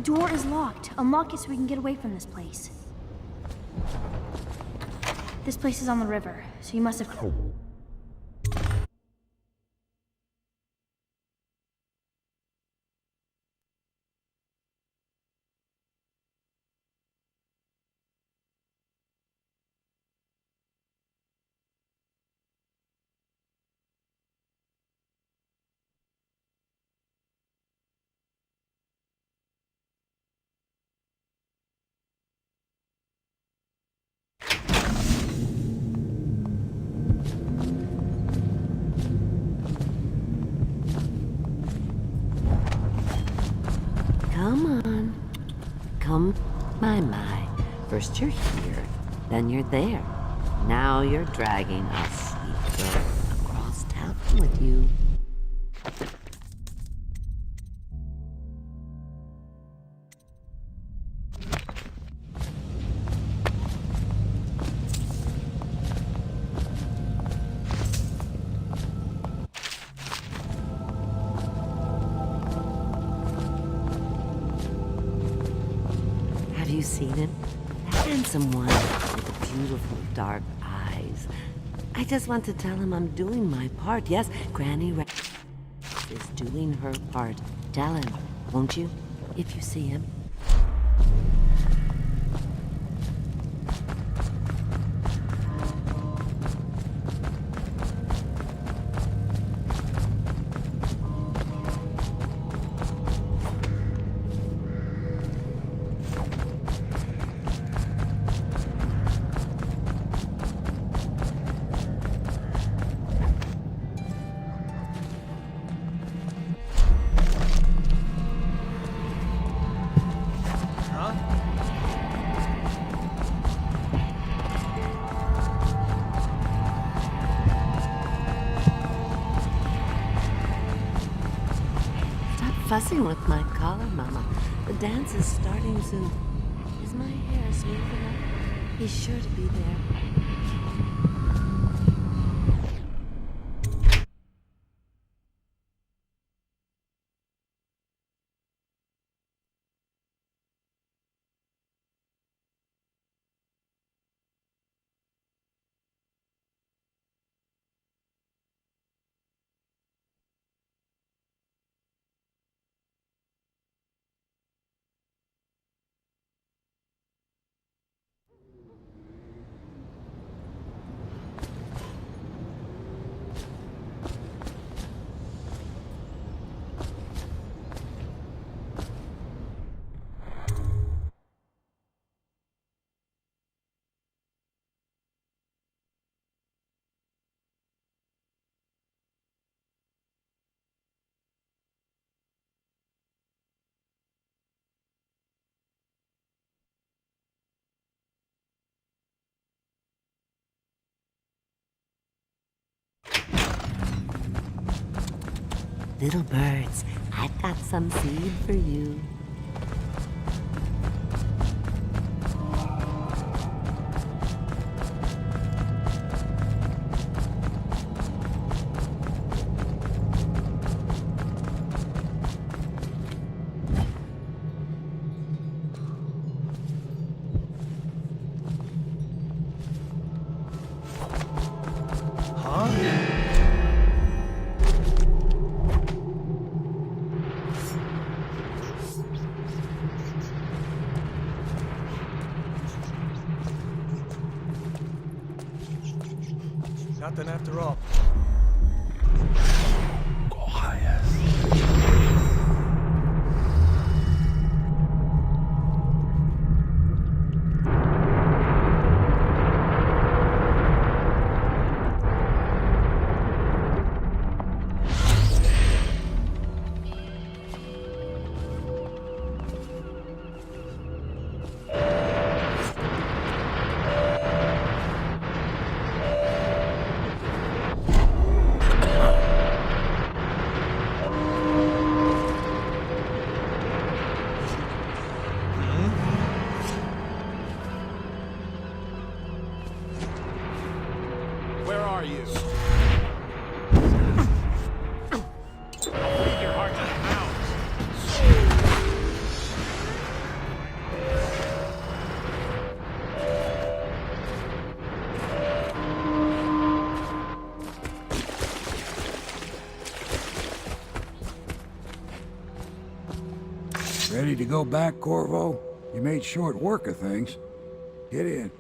door is locked. Unlock it so we can get away from this place. This place is on the river, so you must have... Come on. Come, my. First you're here, then you're there. Now you're dragging a sweet girl across town with you. Have you seen him? That handsome one with the beautiful dark eyes. I just want to tell him I'm doing my part. Yes, Granny is doing her part. Tell him, won't you? If you see him. Fussing with my collar, Mama. The dance is starting soon. Is my hair smooth enough? He's sure to be there. Little birds, I've got some seed for you. Nothing after all. Ready to go back, Corvo? You made short work of things. Get in.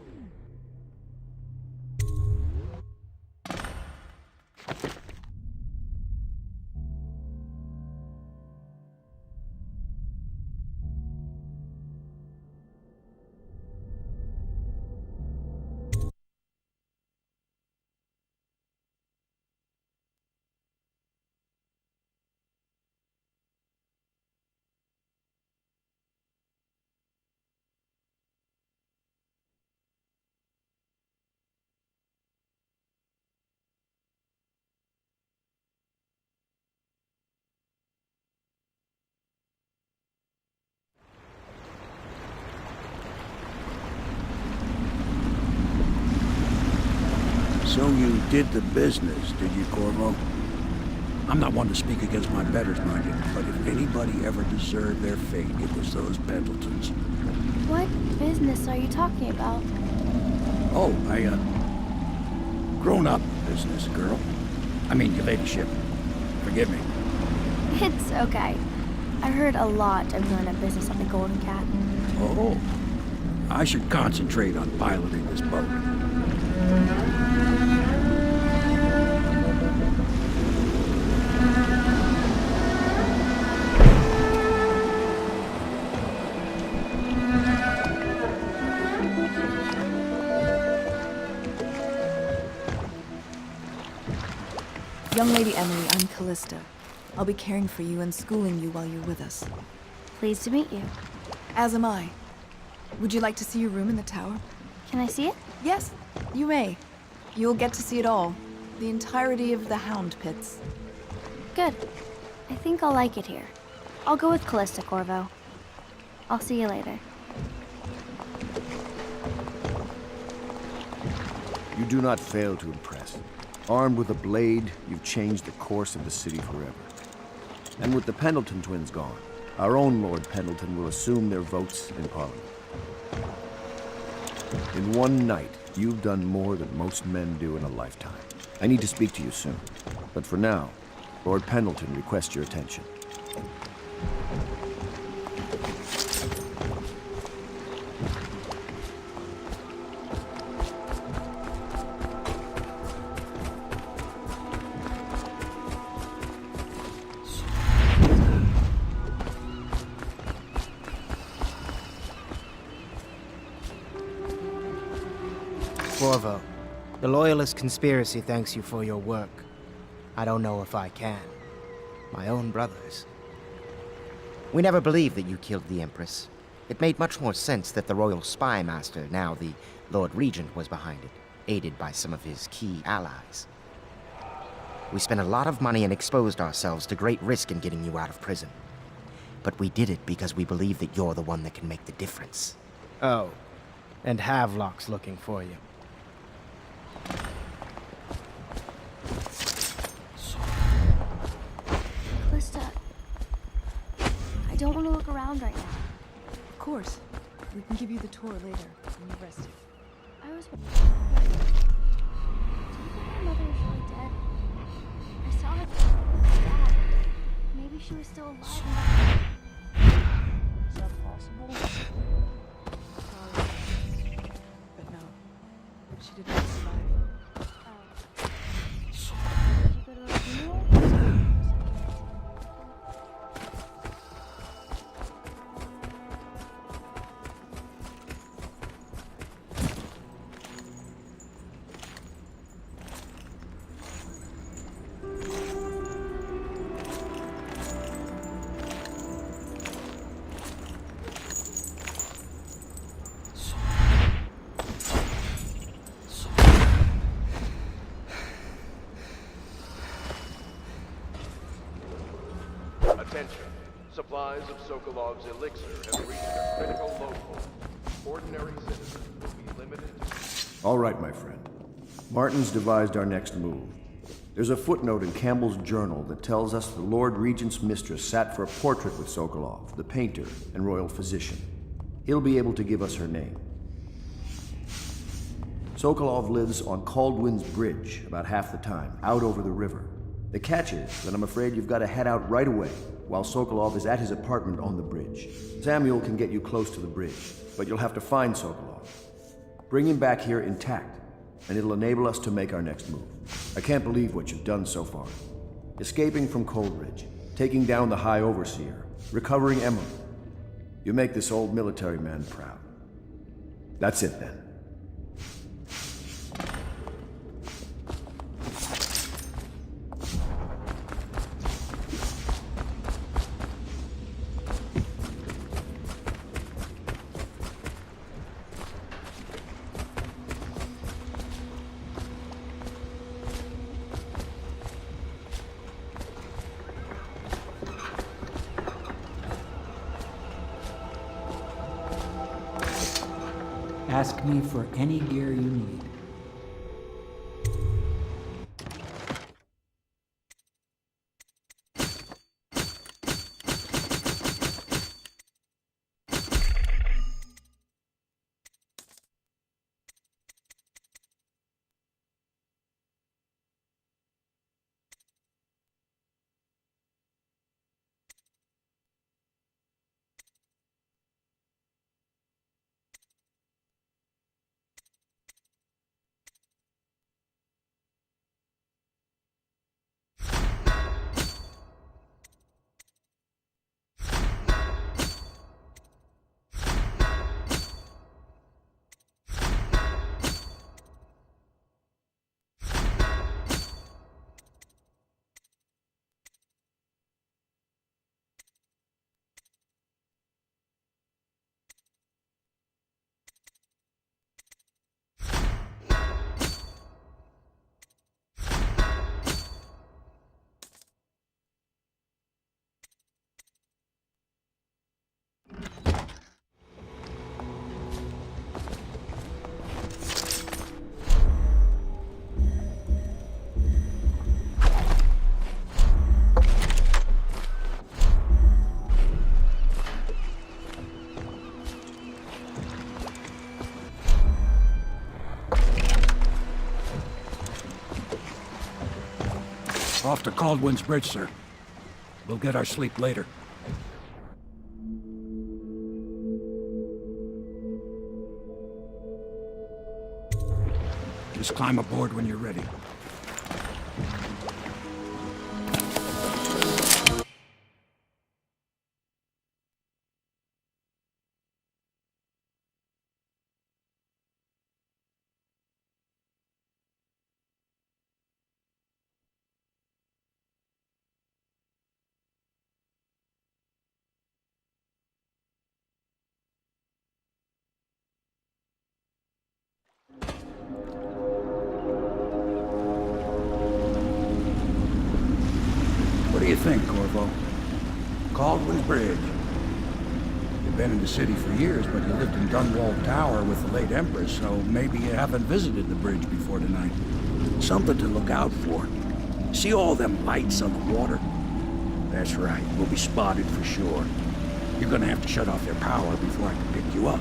So you did the business, did you, Corvo? I'm not one to speak against my betters, mind you, but if anybody ever deserved their fate, it was those Pendletons. What business are you talking about? Oh, grown-up business, girl. I mean, your ladyship. Forgive me. It's okay. I heard a lot of grown-up business on the Golden Cat. Oh, I should concentrate on piloting this boat. Young Lady Emily, I'm Callista. I'll be caring for you and schooling you while you're with us. Pleased to meet you. As am I. Would you like to see your room in the tower? Can I see it? Yes, you may. You'll get to see it all. The entirety of the Hound pits. Good. I think I'll like it here. I'll go with Callista, Corvo. I'll see you later. You do not fail to impress. Armed with a blade, you've changed the course of the city forever. And with the Pendleton twins gone, our own Lord Pendleton will assume their votes in Parliament. In one night, you've done more than most men do in a lifetime. I need to speak to you soon. But for now, Lord Pendleton requests your attention. Corvo, the Loyalist conspiracy thanks you for your work. I don't know if I can. My own brothers. We never believed that you killed the Empress. It made much more sense that the Royal Spy Master, now the Lord Regent, was behind it, aided by some of his key allies. We spent a lot of money and exposed ourselves to great risk in getting you out of prison. But we did it because we believe that you're the one that can make the difference. Oh, and Havelock's looking for you. Callista, I don't want to look around right now. Of course. We can give you the tour later when you're rested. I was wondering, do you think my mother is really dead? I saw her dad. Maybe she was still alive. Is that possible? Sorry. But no. She did not survive. Did you go to a funeral? Attention. Supplies of Sokolov's elixir have reached a critical low point. Ordinary citizens will be limited to... All right, my friend. Martin's devised our next move. There's a footnote in Campbell's journal that tells us the Lord Regent's mistress sat for a portrait with Sokolov, the painter and royal physician. He'll be able to give us her name. Sokolov lives on KALDWIN'S bridge about half the time, out over the river. The catch is that I'm afraid you've got to head out right away. while Sokolov is at his apartment on the bridge. Samuel can get you close to the bridge, but you'll have to find Sokolov. Bring him back here intact, and it'll enable us to make our next move. I can't believe what you've done so far. Escaping from Coldridge, taking down the High Overseer, recovering Emily. You make this old military man proud. That's it then. Ask me for any gear you need. Off to KALDWIN'S bridge, sir. We'll get our sleep later. Just climb aboard when you're ready. What do you think, Corvo? KALDWIN'S bridge. You've been in the city for years, but you lived in Dunwall Tower with the late Empress, so maybe you haven't visited the bridge before tonight. Something to look out for. See all them lights on the water? That's right, we'll be spotted for sure. You're gonna have to shut off their power before I can pick you up.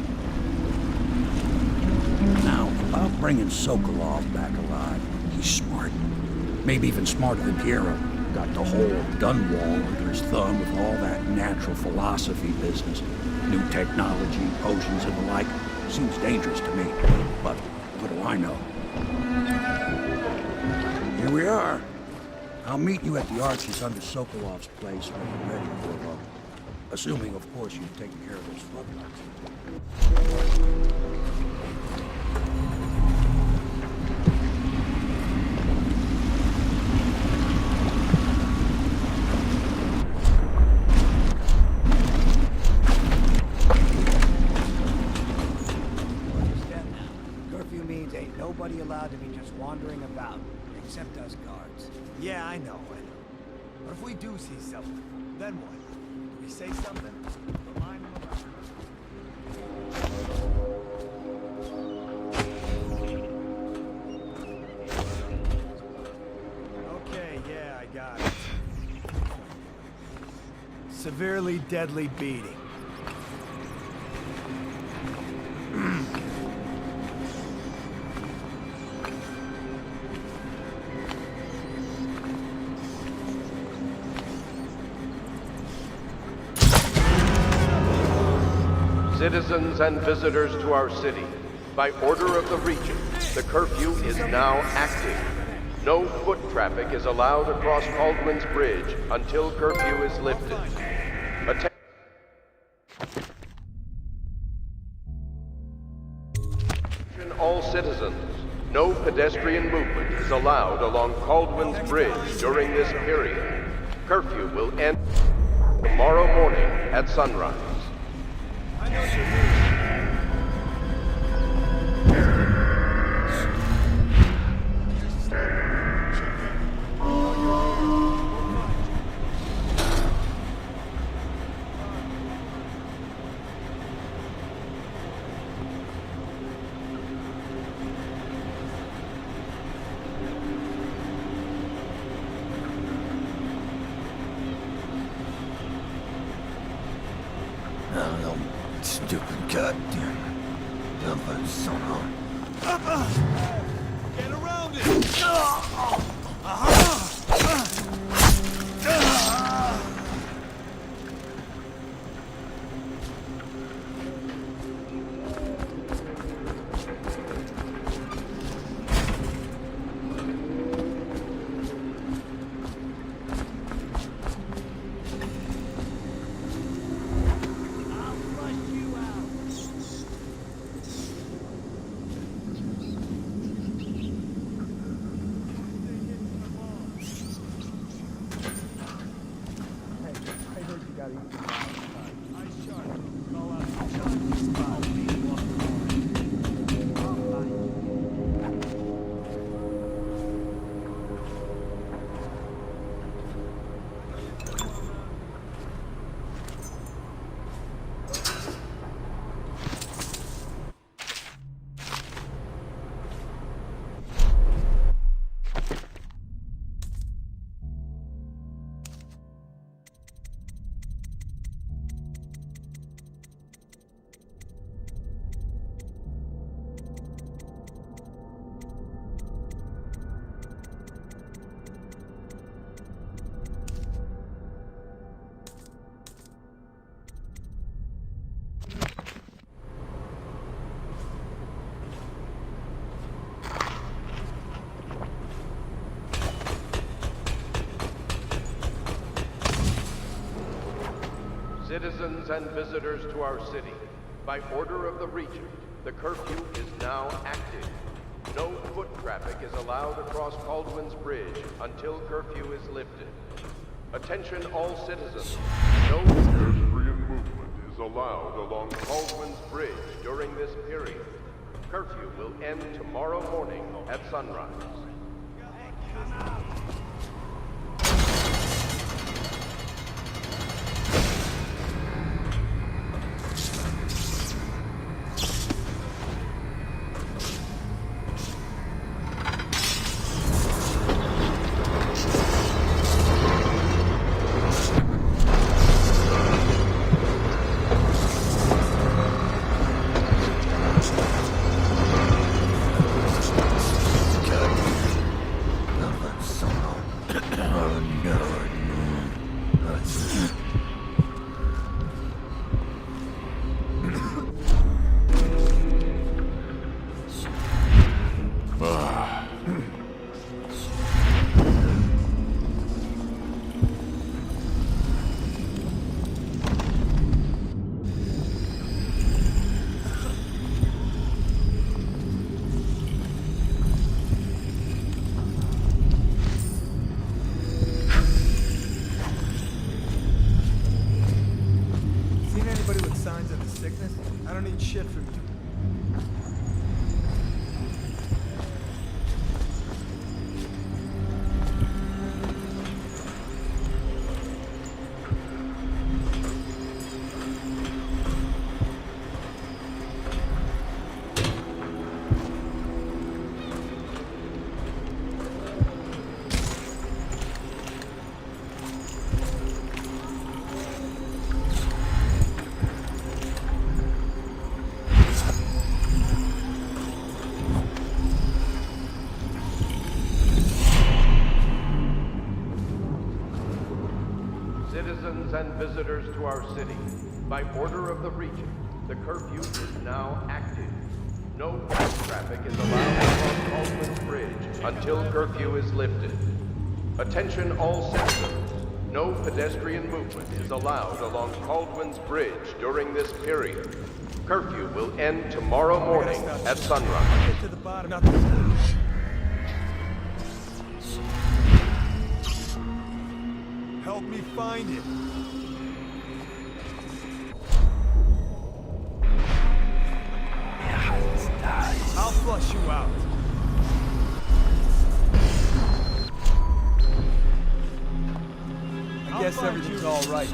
Now, about bringing Sokolov back alive, he's smart. Maybe even smarter than Piero. Got the whole Dunwall under his thumb with all that natural philosophy business. New technology, potions and the like. Seems dangerous to me, but what do I know? Here we are. I'll meet you at the arches under Sokolov's place when you're ready, Corvo. Assuming, of course, you've taken care of those floodlights. Nobody allowed to be just wandering about, except us guards. Yeah, I know. But if we do see something, then what? Do we say something? Remind them about it. Okay, yeah, I got it. Severely deadly beating. Citizens and visitors to our city, by order of the Regent, the curfew is now active. No foot traffic is allowed across KALDWIN'S bridge until curfew is lifted. Attention all citizens. No pedestrian movement is allowed along KALDWIN'S bridge during this period. Curfew will end tomorrow morning at sunrise. Stupid goddamn dumb son of. Get around it! Citizens and visitors to our city, by order of the Regent, the curfew is now active. No foot traffic is allowed across KALDWIN'S bridge until curfew is lifted. Attention all citizens, no pedestrian movement is allowed along KALDWIN'S bridge during this period. Curfew will end tomorrow morning at sunrise. I don't need shit from you. Citizens and visitors to our city, by order of the Regent, The curfew is now active. No foot traffic is allowed across KALDWIN'S bridge until curfew is lifted. Attention all citizens. No pedestrian movement is allowed along KALDWIN'S bridge during this period. Curfew will end tomorrow morning at sunrise. Get to the bottom. Nothing. Help me find it. I'll flush you out. I guess everything's all right.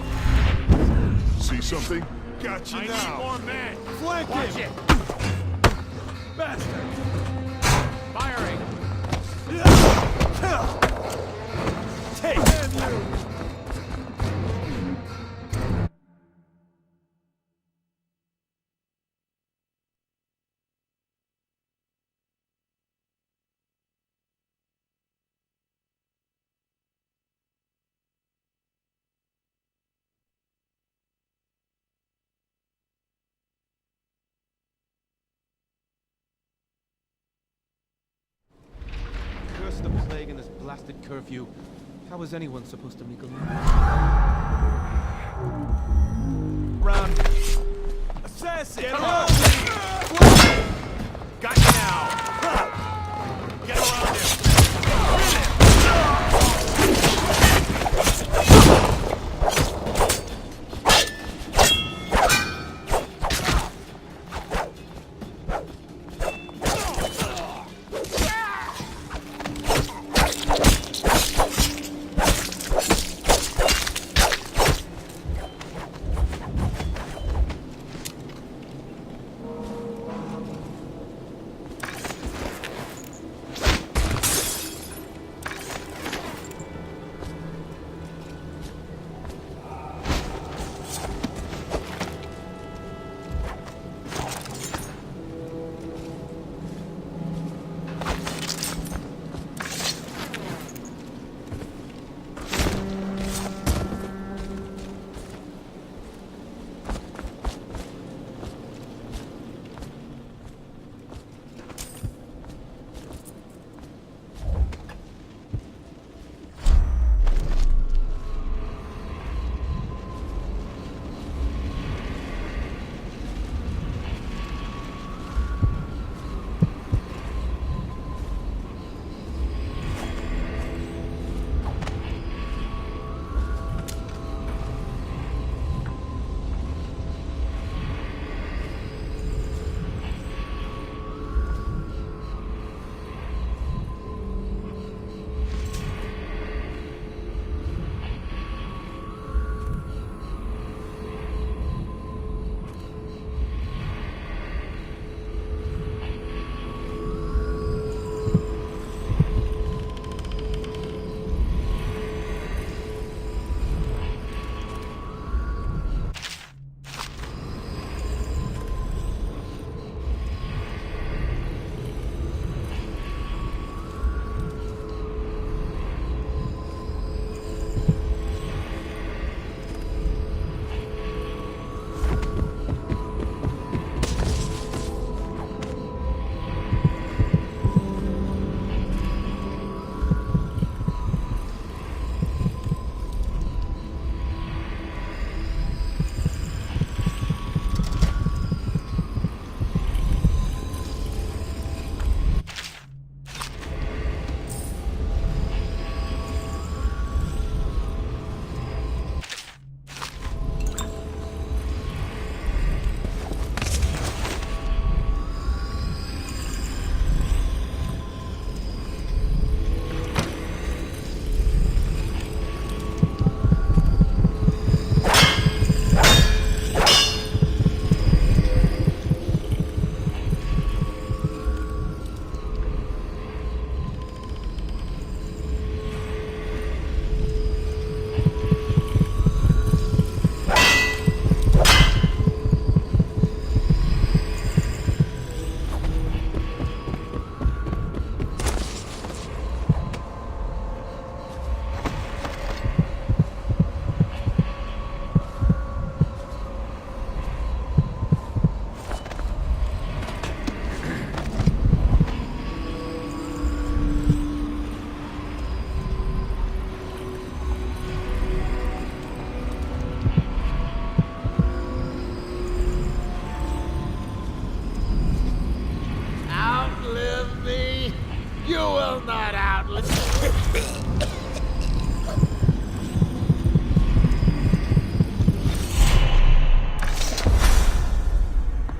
See something? Got you I now. need more men. Flank Watch him. it. Bastard. Firing. Take him, you. Curse the plague and this blasted curfew. How was anyone supposed to make a living? Round. Assassin. Get around Got you now. Get around him.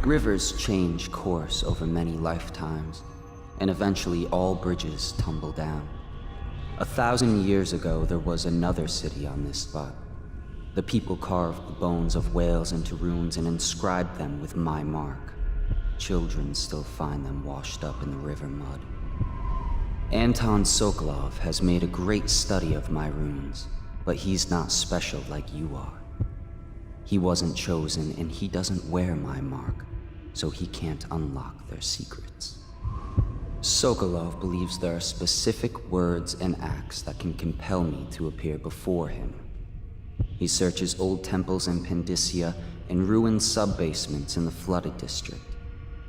Rivers change course over many lifetimes, and eventually all bridges tumble down. 1,000 years ago, there was another city on this spot. The people carved the bones of whales into runes and inscribed them with my mark. Children still find them washed up in the river mud. Anton Sokolov has made a great study of my runes, but he's not special like you are. He wasn't chosen, and he doesn't wear my mark, so he can't unlock their secrets. Sokolov believes there are specific words and acts that can compel me to appear before him. He searches old temples in Pendicia and ruined sub-basements in the flooded district.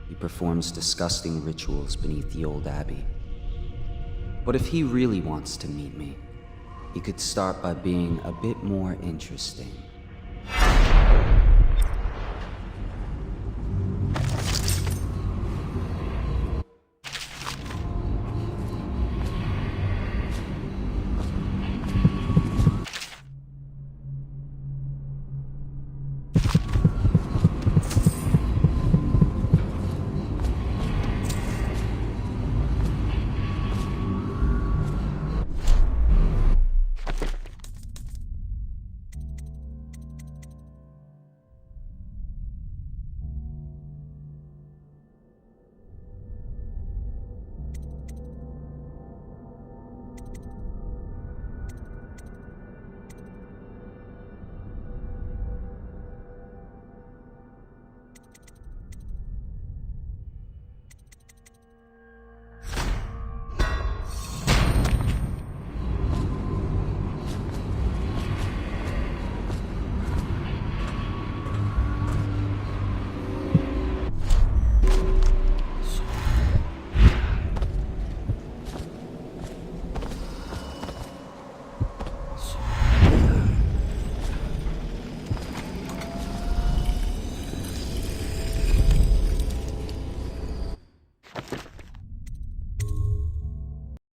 He performs disgusting rituals beneath the old abbey. But if he really wants to meet me, he could start by being a bit more interesting.